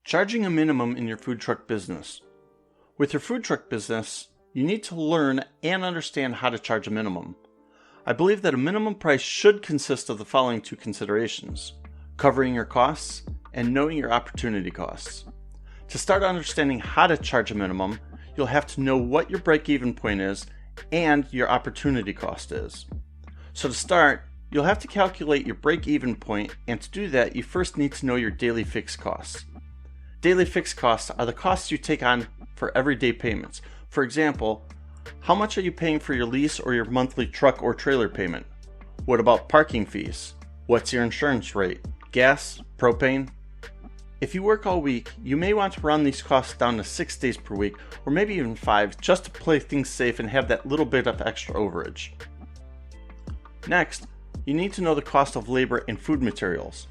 Charging a minimum in your food truck business. With your food truck business, you need to learn and understand how to charge a minimum. I believe that a minimum price should consist of the following two considerations: covering your costs and knowing your opportunity costs. To start understanding how to charge a minimum, you'll have to know what your break-even point is and your opportunity cost is. So to start, you'll have to calculate your break-even point, and to do that, you first need to know your daily fixed costs. Daily fixed costs are the costs you take on for everyday payments. For example, how much are you paying for your lease or your monthly truck or trailer payment? What about parking fees? What's your insurance rate? Gas? Propane? If you work all week, you may want to run these costs down to 6 days per week, or maybe even 5, just to play things safe and have that little bit of extra overage. Next, you need to know the cost of labor and food materials.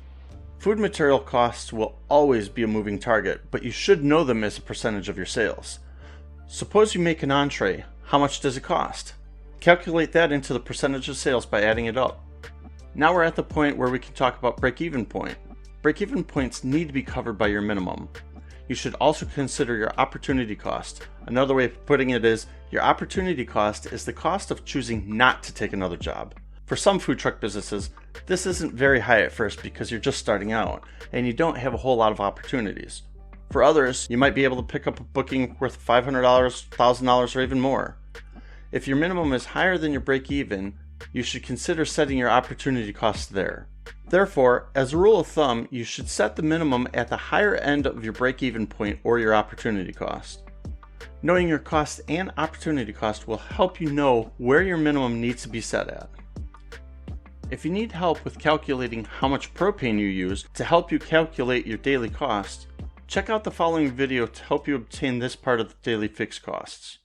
Food material costs will always be a moving target, but you should know them as a percentage of your sales. Suppose you make an entree. How much does it cost? Calculate that into the percentage of sales by adding it up. Now we're at the point where we can talk about break-even point. Break-even points need to be covered by your minimum. You should also consider your opportunity cost. Another way of putting it is, your opportunity cost is the cost of choosing not to take another job. For some food truck businesses, this isn't very high at first because you're just starting out and you don't have a whole lot of opportunities. For others, you might be able to pick up a booking worth $500, $1,000, or even more. If your minimum is higher than your break-even, you should consider setting your opportunity cost there. Therefore, as a rule of thumb, you should set the minimum at the higher end of your break-even point or your opportunity cost. Knowing your cost and opportunity cost will help you know where your minimum needs to be set at. If you need help with calculating how much propane you use to help you calculate your daily cost, check out the following video to help you obtain this part of the daily fixed costs.